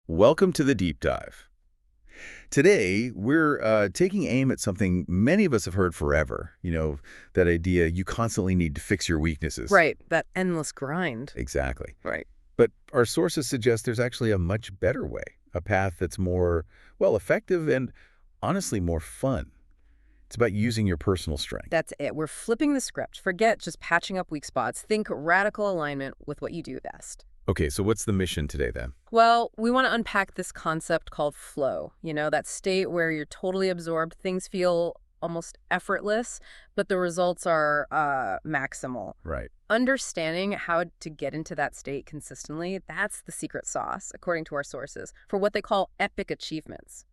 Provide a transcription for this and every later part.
Welcome to the Deep Dive. Today, we're taking aim at something many of us have heard forever. That idea you constantly need to fix your weaknesses. Right, that endless grind. Exactly. Right. But our sources suggest there's actually a much better way, a path that's more, well, effective and honestly more fun. It's about using your personal strength. That's it. We're flipping the script. Forget just patching up weak spots. Think radical alignment with what you do best. Okay, so what's the mission today then? Well, we want to unpack this concept called flow. That state where you're totally absorbed, things feel almost effortless, but the results are maximal. Right. Understanding how to get into that state consistently, that's the secret sauce, according to our sources, for what they call epic achievements.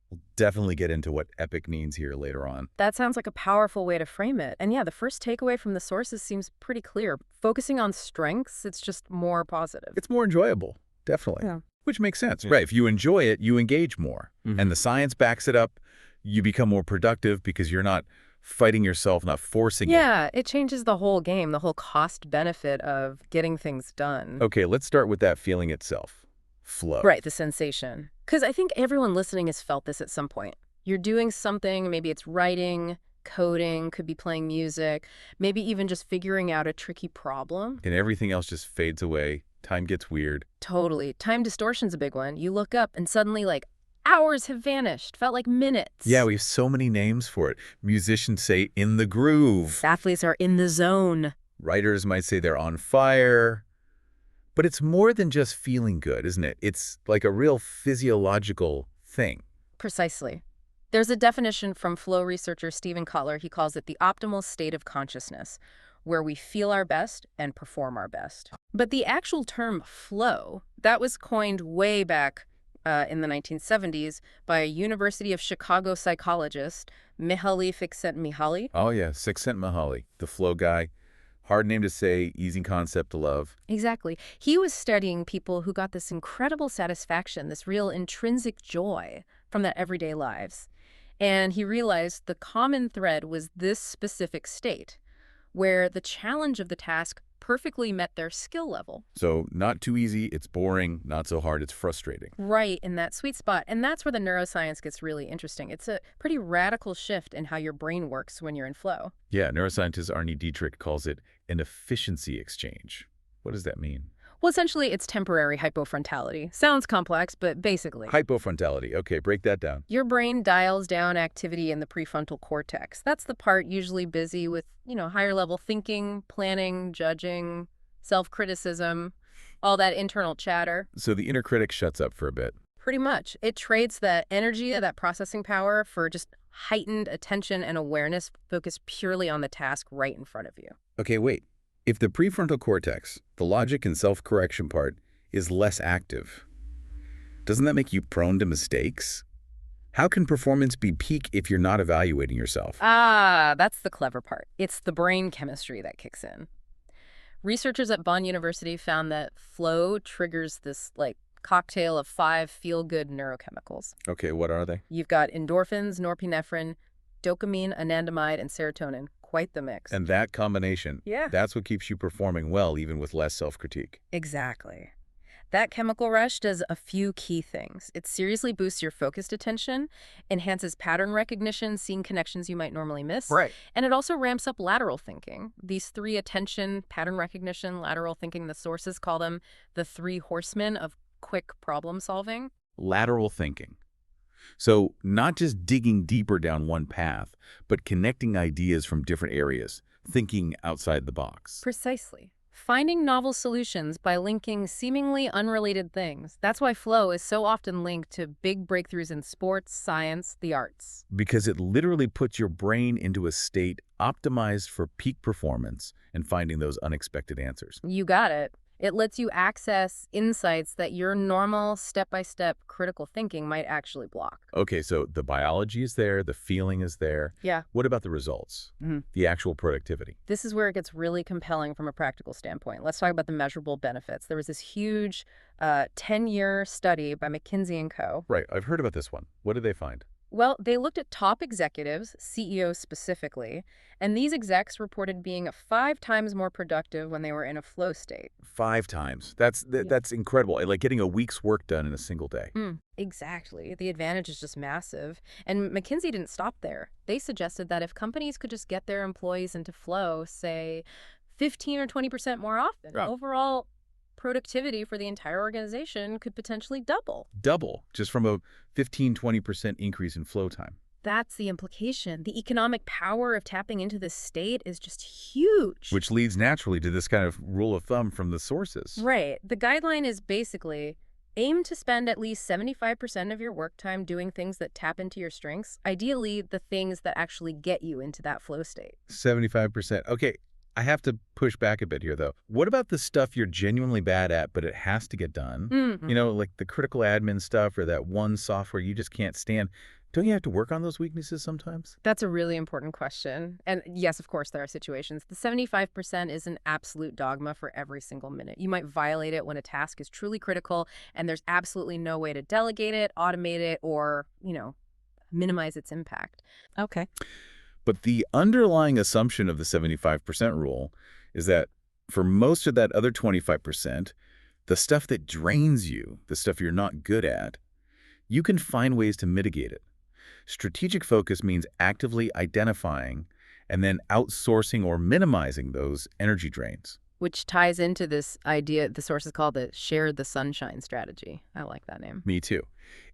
We'll definitely get into what epic means here later on. That sounds like a powerful way to frame it. And yeah, the first takeaway from the sources seems pretty clear. Focusing on strengths, it's just more positive. It's more enjoyable, definitely. Yeah. Which makes sense. Right. If you enjoy it, you engage more. And the science backs it up. You become more productive because you're not fighting yourself, not forcing it. Yeah, it changes the whole game, the whole cost benefit of getting things done. Okay, let's start with that feeling itself. Flow. Right, the sensation. Because I think everyone listening has felt this at some point. You're doing something, maybe it's writing, coding, could be playing music, maybe even just figuring out a tricky problem. And everything else just fades away. Time gets weird. Totally. Time distortion's a big one. You look up and suddenly, hours have vanished. Felt like minutes. Yeah, we have so many names for it. Musicians say in the groove. Athletes are in the zone. Writers might say they're on fire. But it's more than just feeling good, isn't it? It's like a real physiological thing. Precisely. There's a definition from flow researcher Stephen Kotler. He calls it the optimal state of consciousness, where we feel our best and perform our best. But the actual term flow, that was coined way back in the 1970s by a University of Chicago psychologist, Mihaly Csikszentmihalyi. Oh, yeah, Csikszentmihalyi, the flow guy. Hard name to say, easy concept to love. Exactly. He was studying people who got this incredible satisfaction, this real intrinsic joy from their everyday lives. And he realized the common thread was this specific state, where the challenge of the task perfectly met their skill level. So not too easy, it's boring, not so hard, it's frustrating. Right, in that sweet spot. And that's where the neuroscience gets really interesting. It's a pretty radical shift in how your brain works when you're in flow. Yeah, neuroscientist Arnie Dietrich calls it an efficiency exchange. What does that mean? Well, essentially, it's temporary hypofrontality. Sounds complex, but basically. Hypofrontality. Okay, break that down. Your brain dials down activity in the prefrontal cortex. That's the part usually busy with, higher level thinking, planning, judging, self-criticism, all that internal chatter. So the inner critic shuts up for a bit. Pretty much. It trades that energy, that processing power for just heightened attention and awareness focused purely on the task right in front of you. Okay, wait. If the prefrontal cortex, the logic and self-correction part, is less active, doesn't that make you prone to mistakes? How can performance be peak if you're not evaluating yourself? Ah, that's the clever part. It's the brain chemistry that kicks in. Researchers at Bonn University found that flow triggers this, cocktail of 5 feel-good neurochemicals. Okay, what are they? You've got endorphins, norepinephrine, dopamine, anandamide, and serotonin. Quite the mix. And that combination, Yeah. that's what keeps you performing well, even with less self-critique. Exactly. That chemical rush does a few key things. It seriously boosts your focused attention, enhances pattern recognition, seeing connections you might normally miss. Right. And it also ramps up lateral thinking. These 3: attention, pattern recognition, lateral thinking, the sources call them the 3 horsemen of quick problem solving. Lateral thinking. So not just digging deeper down one path, but connecting ideas from different areas, thinking outside the box. Precisely. Finding novel solutions by linking seemingly unrelated things. That's why flow is so often linked to big breakthroughs in sports, science, the arts. Because it literally puts your brain into a state optimized for peak performance and finding those unexpected answers. You got it. It lets you access insights that your normal step-by-step critical thinking might actually block. Okay, so the biology is there, the feeling is there. Yeah. What about the results? The actual productivity? This is where it gets really compelling from a practical standpoint. Let's talk about the measurable benefits. There was this huge 10-year study by McKinsey & Co. Right, I've heard about this one. What did they find? Well, they looked at top executives, CEOs specifically, and these execs reported being 5 times more productive when they were in a flow state. 5 times. That's Yeah. that's incredible. Like getting a week's work done in a single day. Exactly. The advantage is just massive. And McKinsey didn't stop there. They suggested that if companies could just get their employees into flow, say 15 or 20% more often, Yeah. overall productivity for the entire organization could potentially double. Double just from a 15–20% increase in flow time. That's the implication. The economic power of tapping into this state is just huge. Which leads naturally to this kind of rule of thumb from the sources. Right. The guideline is basically aim to spend at least 75% of your work time doing things that tap into your strengths, ideally the things that actually get you into that flow state. 75%. Okay, I have to push back a bit here, though. What about the stuff you're genuinely bad at, but it has to get done? Mhm. You know, like the critical admin stuff or that one software you just can't stand. Don't you have to work on those weaknesses sometimes? That's a really important question. And yes, of course, there are situations. The 75% is an absolute dogma for every single minute. You might violate it when a task is truly critical and there's absolutely no way to delegate it, automate it, or, minimize its impact. Okay. But the underlying assumption of the 75% rule is that for most of that other 25%, the stuff that drains you, the stuff you're not good at, you can find ways to mitigate it. Strategic focus means actively identifying and then outsourcing or minimizing those energy drains. Which ties into this idea the sources call the share the sunshine strategy. I like that name. Me too.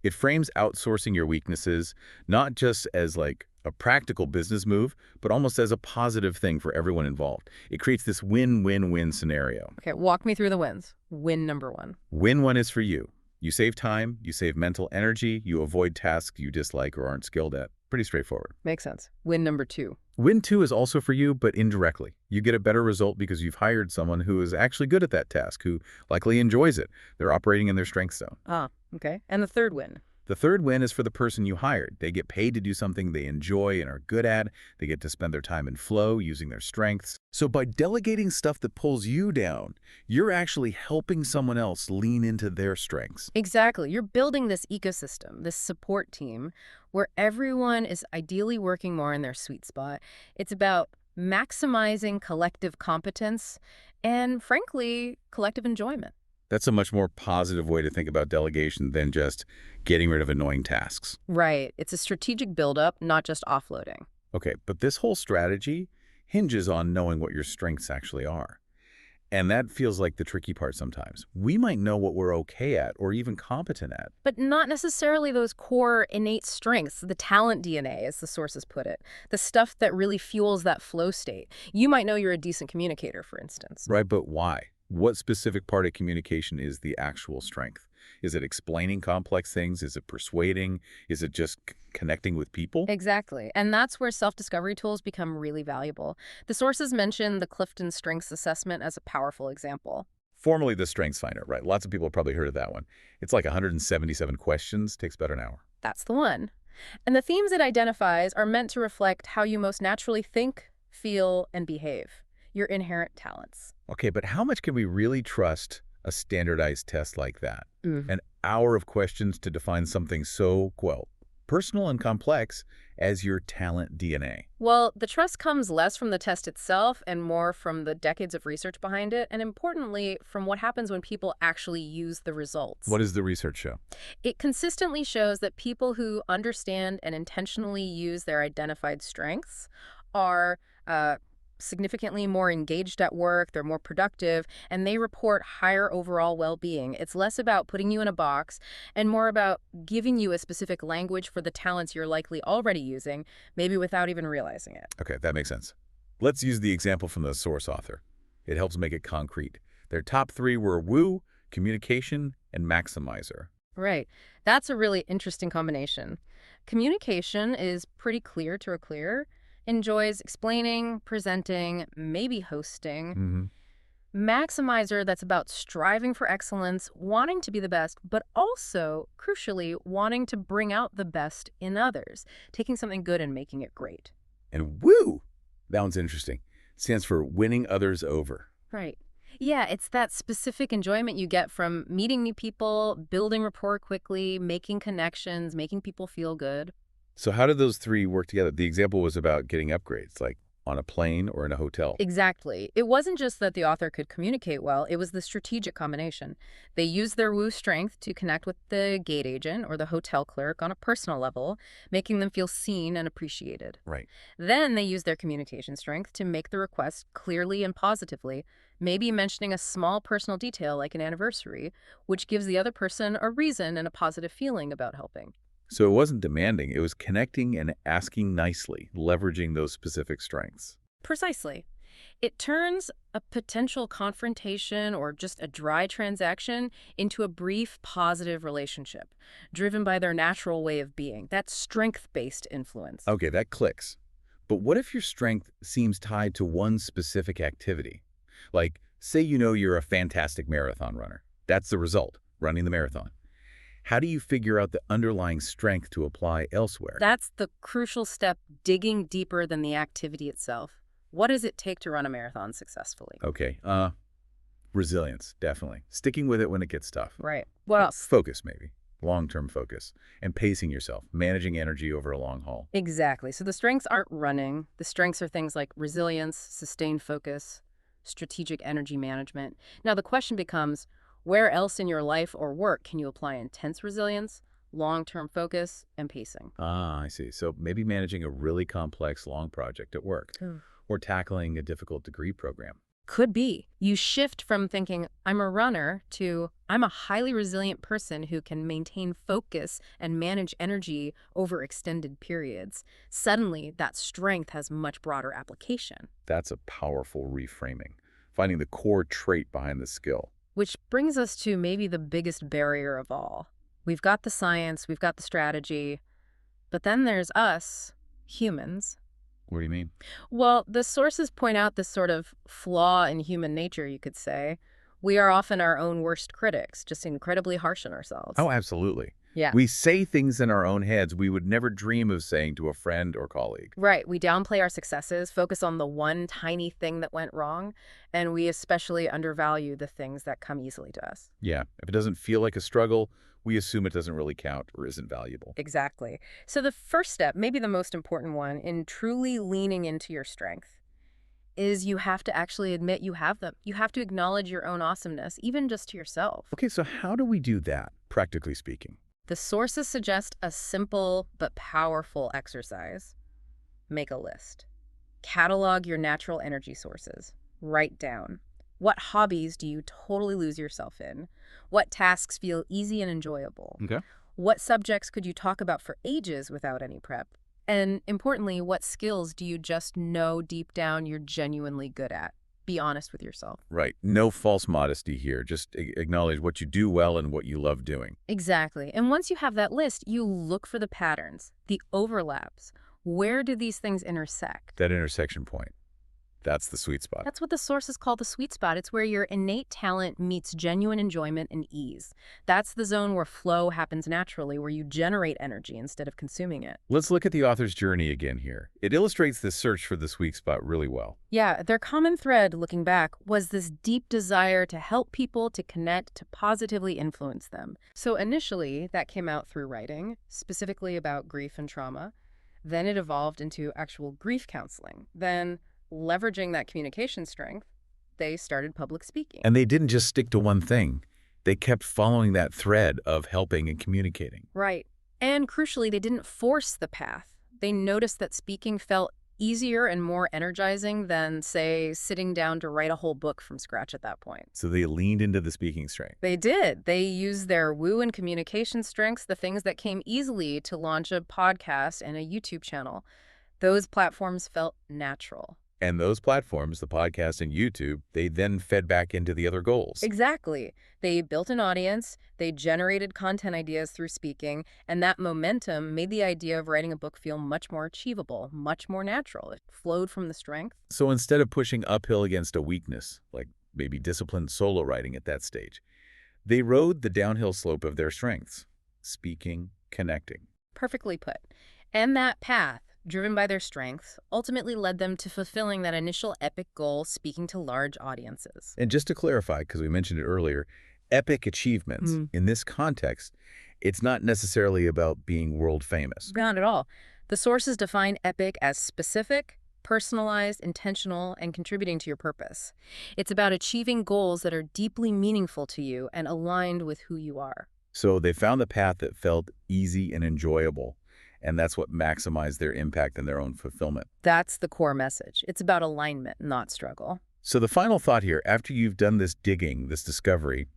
It frames outsourcing your weaknesses not just as like a practical business move, but almost as a positive thing for everyone involved. It creates this win-win-win scenario. Okay, walk me through the wins. Win number one. Win one is for you. You save time, you save mental energy, you avoid tasks you dislike or aren't skilled at. Pretty straightforward. Makes sense. Win number two. Win two is also for you, but indirectly. You get a better result because you've hired someone who is actually good at that task, who likely enjoys it. They're operating in their strength zone. Ah, okay. And the third win. The third win is for the person you hired. They get paid to do something they enjoy and are good at. They get to spend their time in flow, using their strengths. So by delegating stuff that pulls you down, you're actually helping someone else lean into their strengths. Exactly. You're building this ecosystem, this support team, where everyone is ideally working more in their sweet spot. It's about maximizing collective competence and, frankly, collective enjoyment. That's a much more positive way to think about delegation than just getting rid of annoying tasks. Right. It's a strategic buildup, not just offloading. Okay, but this whole strategy hinges on knowing what your strengths actually are. And that feels like the tricky part sometimes. We might know what we're okay at or even competent at. But not necessarily those core innate strengths, the talent DNA, as the sources put it, the stuff that really fuels that flow state. You might know you're a decent communicator, for instance. Right, but why? What specific part of communication is the actual strength? Is it explaining complex things? Is it persuading? Is it just connecting with people? Exactly. And that's where self-discovery tools become really valuable. The sources mention the Clifton Strengths Assessment as a powerful example. Formerly the Strengths Finder, right? Lots of people have probably heard of that one. It's like 177 questions, takes about an hour. That's the one. And the themes it identifies are meant to reflect how you most naturally think, feel, and behave, your inherent talents. Okay, but how much can we really trust a standardized test like that? Mm. An hour of questions to define something so, well, personal and complex as your talent DNA. Well, the trust comes less from the test itself and more from the decades of research behind it, and importantly, from what happens when people actually use the results. What does the research show? It consistently shows that people who understand and intentionally use their identified strengths are significantly more engaged at work, they're more productive, and they report higher overall well-being. It's less about putting you in a box and more about giving you a specific language for the talents you're likely already using, maybe without even realizing it. Okay, that makes sense. Let's use the example from the source author. It helps make it concrete. Their top three were woo, communication, and maximizer. Right. That's a really interesting combination. Communication is pretty clear to a clear, enjoys explaining, presenting, maybe hosting. Maximizer, that's about striving for excellence, wanting to be the best, but also, crucially, wanting to bring out the best in others, taking something good and making it great. And woo, that one's interesting. Stands for winning others over. Right. Yeah, it's that specific enjoyment you get from meeting new people, building rapport quickly, making connections, making people feel good. So how did those three work together? The example was about getting upgrades, like on a plane or in a hotel. Exactly. It wasn't just that the author could communicate well, it was the strategic combination. They used their woo strength to connect with the gate agent or the hotel clerk on a personal level, making them feel seen and appreciated. Right. Then they used their communication strength to make the request clearly and positively, maybe mentioning a small personal detail like an anniversary, which gives the other person a reason and a positive feeling about helping. So it wasn't demanding, it was connecting and asking nicely, leveraging those specific strengths. Precisely. It turns a potential confrontation or just a dry transaction into a brief, positive relationship, driven by their natural way of being. That's strength-based influence. Okay, that clicks. But what if your strength seems tied to one specific activity? Like, say you know you're a fantastic marathon runner. That's the result, running the marathon. How do you figure out the underlying strength to apply elsewhere? That's the crucial step, digging deeper than the activity itself. What does it take to run a marathon successfully? Okay, resilience, definitely. Sticking with it when it gets tough. Right. What else? Focus, maybe. Long-term focus. And pacing yourself, managing energy over a long haul. Exactly. So the strengths aren't running. The strengths are things like resilience, sustained focus, strategic energy management. Now the question becomes, where else in your life or work can you apply intense resilience, long-term focus, and pacing? Ah, I see. So maybe managing a really complex long project at work, Ooh. or tackling a difficult degree program. Could be. You shift from thinking, I'm a runner, to I'm a highly resilient person who can maintain focus and manage energy over extended periods. Suddenly, that strength has much broader application. That's a powerful reframing, finding the core trait behind the skill. Which brings us to maybe the biggest barrier of all. We've got the science, we've got the strategy, but then there's us, humans. What do you mean? Well, the sources point out this sort of flaw in human nature, you could say. We are often our own worst critics, just incredibly harsh on ourselves. Oh, absolutely. Yeah. We say things in our own heads we would never dream of saying to a friend or colleague. Right. We downplay our successes, focus on the one tiny thing that went wrong, and we especially undervalue the things that come easily to us. Yeah, if it doesn't feel like a struggle, we assume it doesn't really count or isn't valuable. Exactly. So the first step, maybe the most important one, in truly leaning into your strength is you have to actually admit you have them. You have to acknowledge your own awesomeness, even just to yourself. Okay, so how do we do that, practically speaking? The sources suggest a simple but powerful exercise. Make a list. Catalog your natural energy sources. Write down. What hobbies do you totally lose yourself in? What tasks feel easy and enjoyable? Okay. What subjects could you talk about for ages without any prep? And importantly, what skills do you just know deep down you're genuinely good at? Be honest with yourself. Right. No false modesty here. Just acknowledge what you do well and what you love doing. Exactly. And once you have that list, you look for the patterns, the overlaps. Where do these things intersect? That intersection point. That's the sweet spot. That's what the sources call the sweet spot. It's where your innate talent meets genuine enjoyment and ease. That's the zone where flow happens naturally, where you generate energy instead of consuming it. Let's look at the author's journey again here. It illustrates this search for the sweet spot really well. Yeah, their common thread, looking back, was this deep desire to help people, to connect, to positively influence them. So initially, that came out through writing, specifically about grief and trauma. Then it evolved into actual grief counseling. Then, leveraging that communication strength, they started public speaking. And they didn't just stick to one thing. They kept following that thread of helping and communicating. Right. And crucially, they didn't force the path. They noticed that speaking felt easier and more energizing than, say, sitting down to write a whole book from scratch at that point. So they leaned into the speaking strength. They did. They used their woo and communication strengths, the things that came easily, to launch a podcast and a YouTube channel. Those platforms felt natural. And those platforms, the podcast and YouTube, they then fed back into the other goals. Exactly. They built an audience, they generated content ideas through speaking, and that momentum made the idea of writing a book feel much more achievable, much more natural. It flowed from the strength. So instead of pushing uphill against a weakness, like maybe disciplined solo writing at that stage, they rode the downhill slope of their strengths, speaking, connecting. Perfectly put. And that path, driven by their strengths, ultimately led them to fulfilling that initial epic goal, speaking to large audiences. And just to clarify, because we mentioned it earlier, epic achievements, in this context, It's not necessarily about being world famous. Not at all. The sources define epic as specific, personalized, intentional, and contributing to your purpose. It's about achieving goals that are deeply meaningful to you and aligned with who you are. So they found the path that felt easy and enjoyable, and that's what maximized their impact and their own fulfillment. That's the core message. It's about alignment, not struggle. So the final thought here, after you've done this digging, this discovery,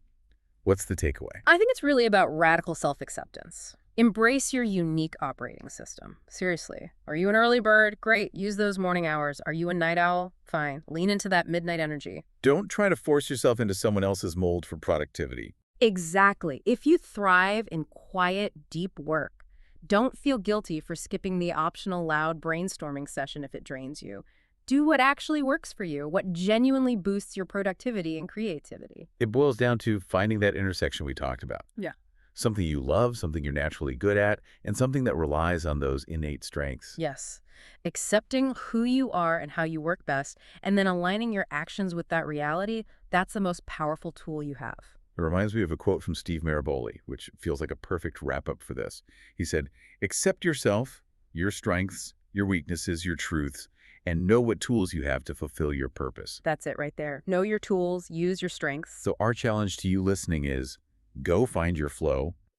what's the takeaway? I think it's really about radical self-acceptance. Embrace your unique operating system. Seriously. Are you an early bird? Great. Use those morning hours. Are you a night owl? Fine. Lean into that midnight energy. Don't try to force yourself into someone else's mold for productivity. Exactly. If you thrive in quiet, deep work, don't feel guilty for skipping the optional loud brainstorming session if it drains you. Do what actually works for you, what genuinely boosts your productivity and creativity. It boils down to finding that intersection we talked about. Yeah. Something you love, something you're naturally good at, and something that relies on those innate strengths. Yes. Accepting who you are and how you work best, and then aligning your actions with that reality, that's the most powerful tool you have. It reminds me of a quote from Steve Maraboli, which feels like a perfect wrap-up for this. He said, "Accept yourself, your strengths, your weaknesses, your truths, and know what tools you have to fulfill your purpose." That's it right there. Know your tools, use your strengths. So our challenge to you listening is, go find your flow,